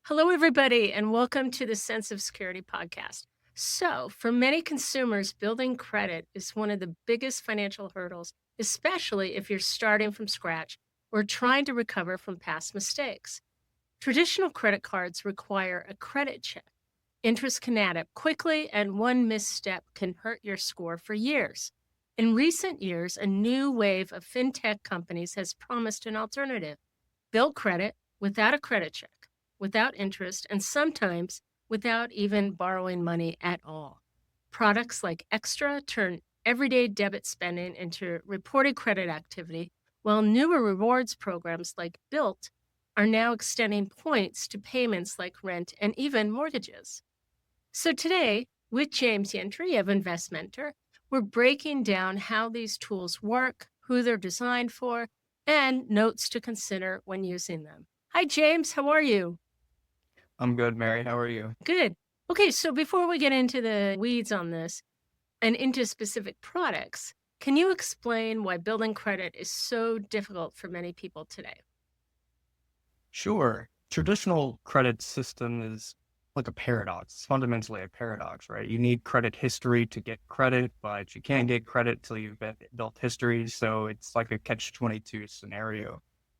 Hello, everybody, and welcome to the Sense of Security podcast. So, for many consumers, building credit is one of the biggest financial hurdles, especially if you're starting from scratch or trying to recover from past mistakes. Traditional credit cards require a credit check. Interest can add up quickly, and one misstep can hurt your score for years. In recent years, a new wave of fintech companies has promised an alternative: build credit without a credit check, without interest, and sometimes without even borrowing money at all. Products like Extra turn everyday debit spending into reported credit activity, while newer rewards programs like Built are now extending points to payments like rent and even mortgages. So today, with James Yentry of InvestMentor, we're breaking down how these tools work, who they're designed for, and notes to consider when using them. Hi, James. How are you? I'm good, Mary. How are you? Good. Okay, so before we get into the weeds on this and into specific products, can you explain why building credit is so difficult for many people today? Sure. Traditional credit system is like a paradox. It's fundamentally a paradox, right? You need credit history to get credit, but you can't get credit till you've built history. So it's like a catch-22 scenario.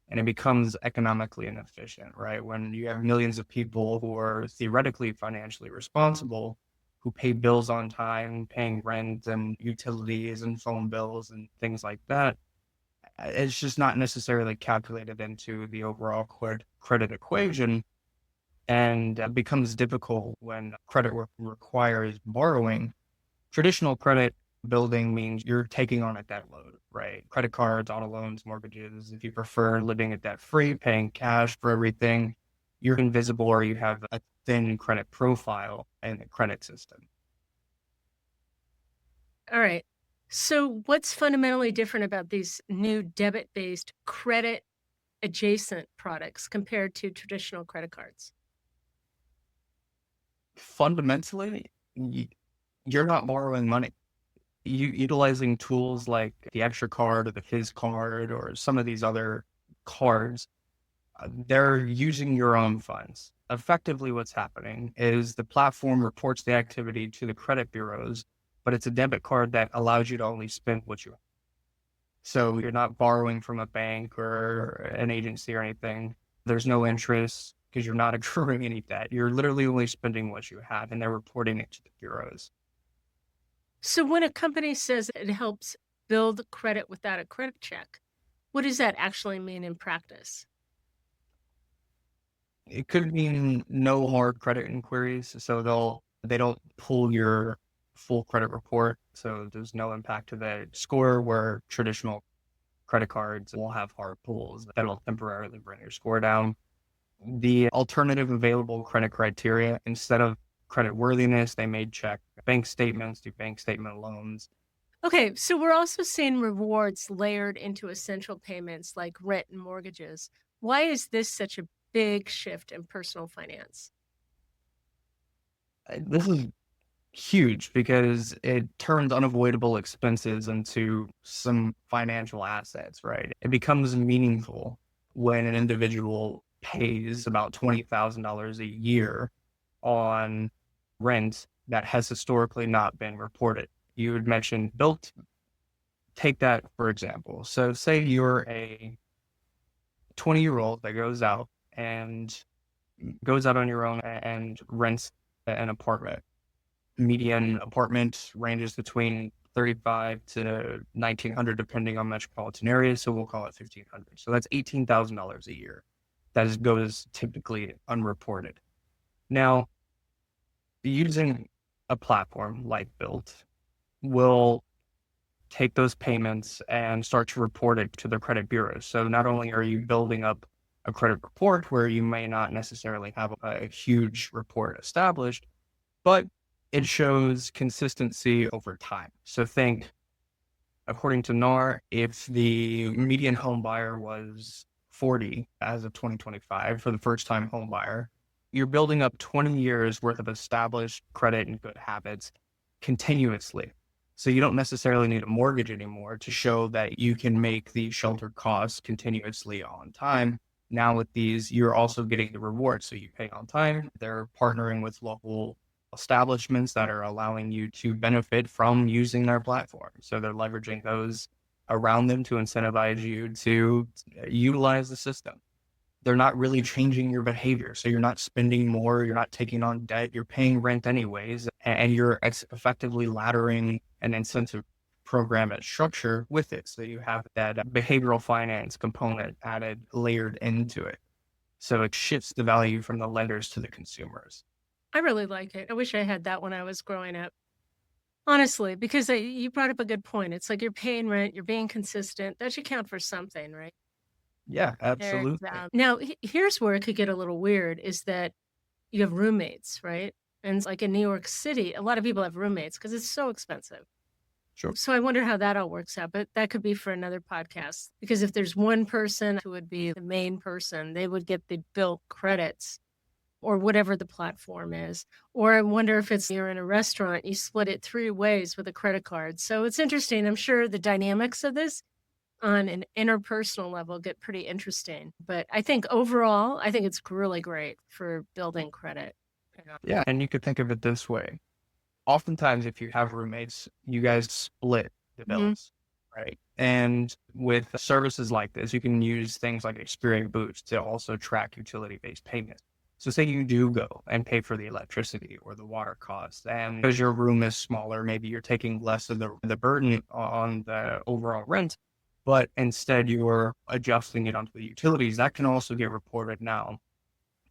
And it becomes economically inefficient, right? When you have millions of people who are theoretically financially responsible, who pay bills on time, paying rent and utilities and phone bills and things like that, it's just not necessarily calculated into the overall credit equation, and becomes difficult when credit requires borrowing. Traditional credit building means you're taking on a debt load, right? Credit cards, auto loans, mortgages. If you prefer living a debt free, paying cash for everything, you're invisible or you have a thin credit profile in the credit system. All right. So, what's fundamentally different about these new debit based credit adjacent products compared to traditional credit cards? Fundamentally, you're not borrowing money. Utilizing tools like the Extra card or the Fizz card or some of these other cards, they're using your own funds. Effectively, what's happening is the platform reports the activity to the credit bureaus, but it's a debit card that allows you to only spend what you have. So you're not borrowing from a bank or an agency or anything. There's no interest because you're not accruing any debt. You're literally only spending what you have, and they're reporting it to the bureaus. So, when a company says it helps build credit without a credit check, what does that actually mean in practice? It could mean no hard credit inquiries, so they don't pull your full credit report, so there's no impact to the score where traditional credit cards will have hard pulls that'll temporarily bring your score down. The alternative available credit criteria, instead of credit worthiness, they may check bank statements, do bank statement loans. Okay, so we're also seeing rewards layered into essential payments like rent and mortgages. Why is this such a big shift in personal finance? This is huge because it turns unavoidable expenses into some financial assets, right? It becomes meaningful when an individual pays about $20,000 a year on rent that has historically not been reported. You had mentioned Built. Take that for example. So say you're a 20-year-old that goes out on your own and rents an apartment. Median apartment ranges between 35 to 1900 depending on metropolitan areas, so we'll call it 1500. So that's $18,000 a year. Goes typically unreported. Now, using a platform like Built will take those payments and start to report it to the credit bureaus. So not only are you building up a credit report where you may not necessarily have a huge report established, but it shows consistency over time. So think, according to NAR, if the median home buyer was 40 as of 2025 for the first time home buyer, you're building up 20 years worth of established credit and good habits continuously. So you don't necessarily need a mortgage anymore to show that you can make the shelter costs continuously on time. Now with these, you're also getting the reward. So you pay on time. They're partnering with local establishments that are allowing you to benefit from using their platform. So they're leveraging those around them to incentivize you to utilize the system. They're not really changing your behavior. So you're not spending more, you're not taking on debt, you're paying rent anyways, and you're effectively laddering an incentive program and structure with it. So you have that behavioral finance component added, layered into it. So it shifts the value from the lenders to the consumers. I really like it. I wish I had that when I was growing up. Honestly, because you brought up a good point. It's like you're paying rent, you're being consistent. That should count for something, right? Yeah, There's, absolutely. now, here's where it could get a little weird is that you have roommates, right? And like in New York City, a lot of people have roommates because it's so expensive. Sure. So I wonder how that all works out, but that could be for another podcast. Because if there's one person who would be the main person, they would get the Bilt credits or whatever the platform is. Or I wonder if it's you're in a restaurant, you split it 3 ways with a credit card. So it's interesting. I'm sure the dynamics of this on an interpersonal level get pretty interesting. But I think overall, I think it's really great for building credit. Yeah. And you could think of it this way. Oftentimes, if you have roommates, you guys split the Mhm. bills, right? And with services like this, you can use things like Experian Boost to also track utility-based payments. So say you do go and pay for the electricity or the water costs, and because your room is smaller, maybe you're taking less of the burden on the overall rent, but instead you're adjusting it onto the utilities. That can also get reported now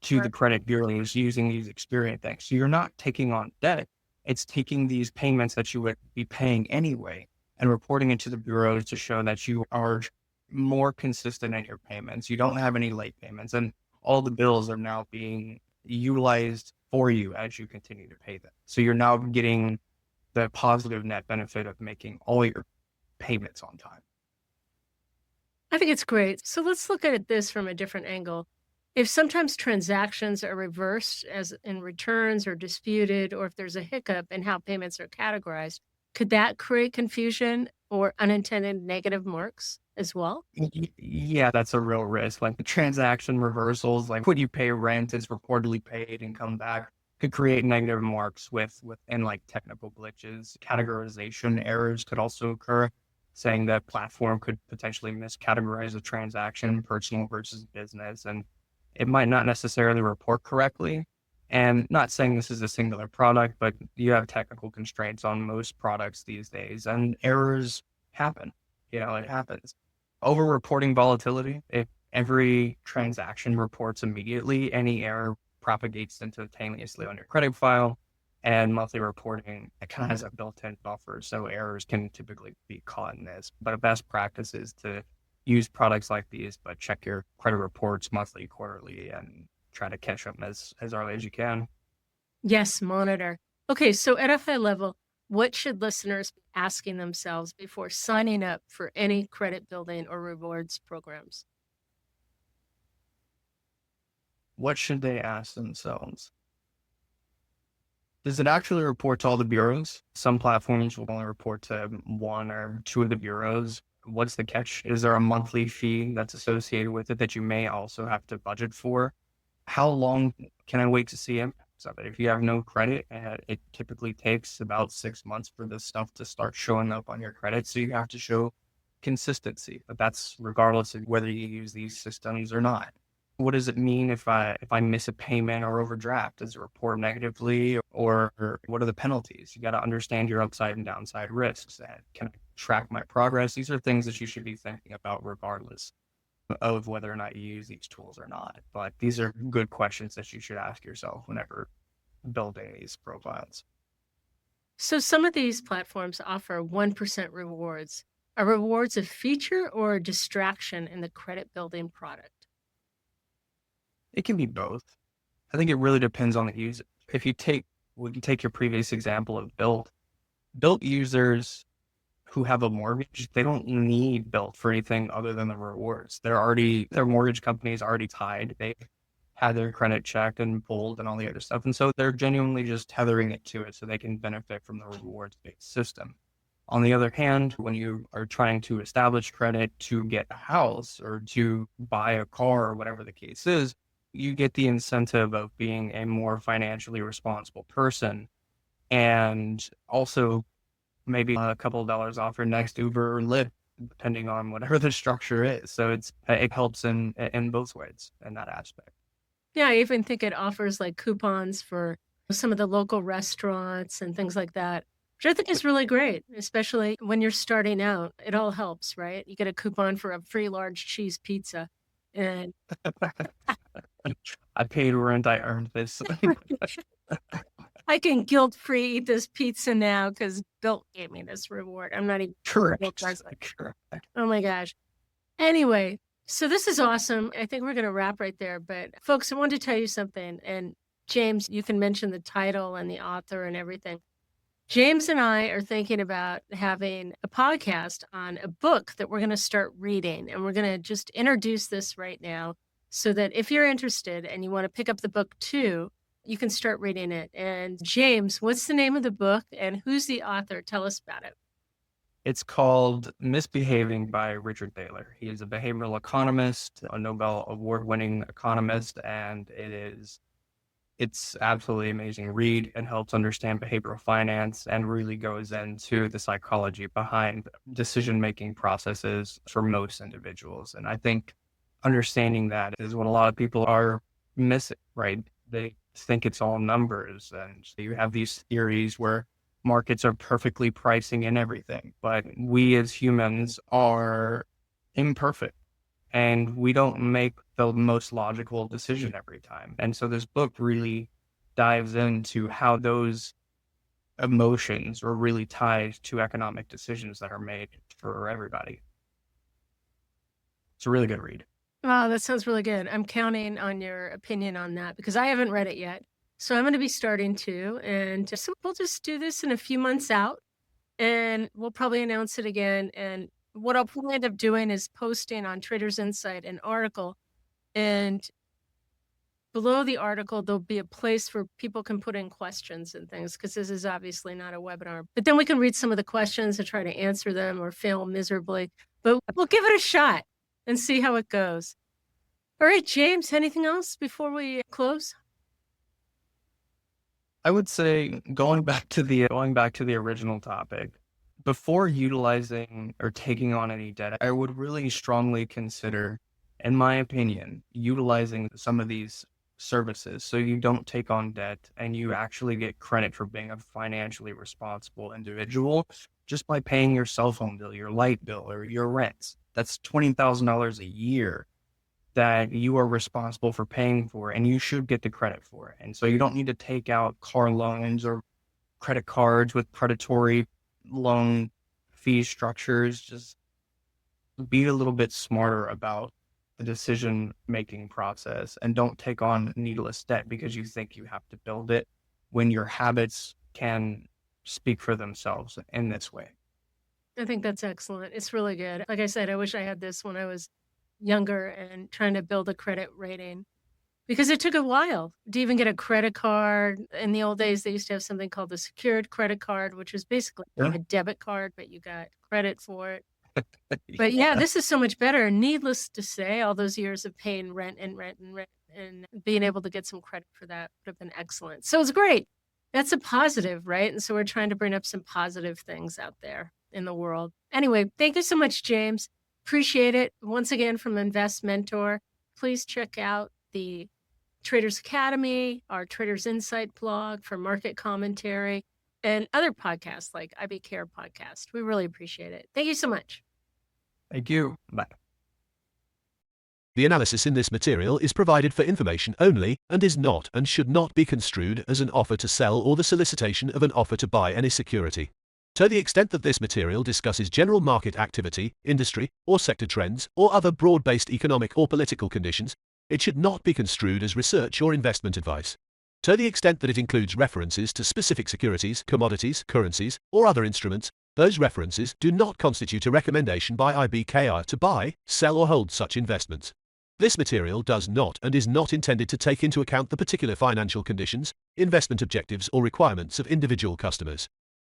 to the Right. credit bureaus using these Experian things. So you're not taking on debt. It's taking these payments that you would be paying anyway and reporting it to the bureaus to show that you are more consistent in your payments. You don't have any late payments, and all the bills are now being utilized for you as you continue to pay them. So you're now getting the positive net benefit of making all your payments on time. I think it's great. So let's look at this from a different angle. If sometimes transactions are reversed, as in returns or disputed, or if there's a hiccup in how payments are categorized, could that create confusion or unintended negative marks as well? Yeah, that's a real risk. Like the transaction reversals, like when you pay rent, it's reportedly paid and come back, could create negative marks and like technical glitches. Categorization errors could also occur, saying that platform could potentially miscategorize a transaction, personal versus business, and it might not necessarily report correctly. And not saying this is a singular product, but you have technical constraints on most products these days, and errors happen. It happens. Over reporting volatility, if every transaction reports immediately, any error propagates instantaneously on your credit file. And monthly reporting, it kind of has a built-in buffer, so errors can typically be caught in this. But a best practice is to use products like these, but check your credit reports monthly, quarterly, and try to catch them as early as you can. Yes, monitor. Okay, so at a high level, what should listeners be asking themselves before signing up for any credit building or rewards programs? What should they ask themselves? Does it actually report to all the bureaus? Some platforms will only report to one or two of the bureaus. What's the catch? Is there a monthly fee that's associated with it that you may also have to budget for? How long can I wait to see impacts of it? If you have no credit, it typically takes about 6 months for this stuff to start showing up on your credit. So you have to show consistency, but that's regardless of whether you use these systems or not. What does it mean if I miss a payment or overdraft? Does it report negatively, or what are the penalties? You got to understand your upside and downside risks. And can I track my progress? These are things that you should be thinking about regardless of whether or not you use these tools or not. But these are good questions that you should ask yourself whenever building these profiles. So some of these platforms offer 1% rewards. Are rewards a feature or a distraction in the credit building product? It can be both. I think it really depends on the user. If we can take your previous example of Bilt users who have a mortgage, they don't need Bilt for anything other than the rewards. Their mortgage company is already tied. They had their credit checked and pulled and all the other stuff. And so they're genuinely just tethering it to it so they can benefit from the rewards-based system. On the other hand, when you are trying to establish credit to get a house or to buy a car or whatever the case is, you get the incentive of being a more financially responsible person, and also maybe a couple of dollars off your next Uber or Lyft, depending on whatever the structure is. So it helps in both ways in that aspect. Yeah, I even think it offers like coupons for some of the local restaurants and things like that, which I think is really great, especially when you're starting out. It all helps, right? You get a coupon for a free large cheese pizza. And I paid rent, I earned this. I can guilt-free eat this pizza now because Bill gave me this reward. I'm not even Correct. Correct. Oh my gosh. Anyway, so this is awesome. I think we're going to wrap right there. But folks, I wanted to tell you something. And James, you can mention the title and the author and everything. James and I are thinking about having a podcast on a book that we're going to start reading. And we're going to just introduce this right now so that if you're interested and you want to pick up the book too, you can start reading it. And James, what's the name of the book and who's the author? Tell us about it. It's called Misbehaving by Richard Thaler. He is a behavioral economist, a Nobel Award-winning economist, and it's absolutely amazing read and helps understand behavioral finance and really goes into the psychology behind decision-making processes for most individuals. And I think understanding that is what a lot of people are missing, right? They think it's all numbers, and you have these theories where markets are perfectly pricing in everything, but we as humans are imperfect and we don't make the most logical decision every time. And so this book really dives into how those emotions are really tied to economic decisions that are made for everybody. It's a really good read. Oh, that sounds really good. I'm counting on your opinion on that because I haven't read it yet. So I'm going to be starting to, and so we'll just do this in a few months out and we'll probably announce it again. And what I'll probably end up doing is posting on Traders Insight an article, and below the article, there'll be a place where people can put in questions and things because this is obviously not a webinar. But then we can read some of the questions and try to answer them or fail miserably. But we'll give it a shot and see how it goes. All right, James, anything else before we close? I would say going back to the original topic, before utilizing or taking on any debt, I would really strongly consider, in my opinion, utilizing some of these services so you don't take on debt and you actually get credit for being a financially responsible individual just by paying your cell phone bill, your light bill, or your rent. That's $20,000 a year that you are responsible for paying for, and you should get the credit for it. And so you don't need to take out car loans or credit cards with predatory loan fee structures. Just be a little bit smarter about the decision-making process and don't take on needless debt because you think you have to build it when your habits can speak for themselves in this way. I think that's excellent. It's really good. Like I said, I wish I had this when I was younger and trying to build a credit rating because it took a while to even get a credit card. In the old days, they used to have something called the secured credit card, which was basically a debit card, but you got credit for it. But yeah, this is so much better. Needless to say, all those years of paying rent and being able to get some credit for that would have been excellent. So it's great. That's a positive, right? And so we're trying to bring up some positive things out there in the world. Anyway, thank you so much, James. Appreciate it. Once again, from Invest Mentor, please check out the Traders Academy, our Traders Insight blog for market commentary, and other podcasts like IB Care podcast. We really appreciate it. Thank you so much. Thank you. Bye. The analysis in this material is provided for information only and is not and should not be construed as an offer to sell or the solicitation of an offer to buy any security. To the extent that this material discusses general market activity, industry, or sector trends, or other broad-based economic or political conditions, it should not be construed as research or investment advice. To the extent that it includes references to specific securities, commodities, currencies, or other instruments, those references do not constitute a recommendation by IBKR to buy, sell, or hold such investments. This material does not and is not intended to take into account the particular financial conditions, investment objectives, or requirements of individual customers.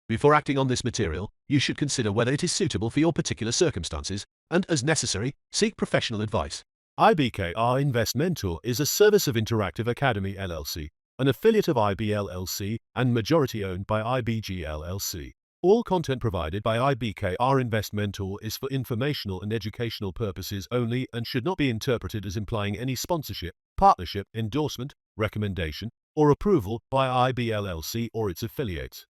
Before acting on this material, you should consider whether it is suitable for your particular circumstances and, as necessary, seek professional advice. IBKR Investmentor is a service of Interactive Academy LLC, an affiliate of IB LLC and majority owned by IBG LLC. All content provided by IBKR Investmentor is for informational and educational purposes only and should not be interpreted as implying any sponsorship, partnership, endorsement, recommendation, or approval by IB LLC or its affiliates.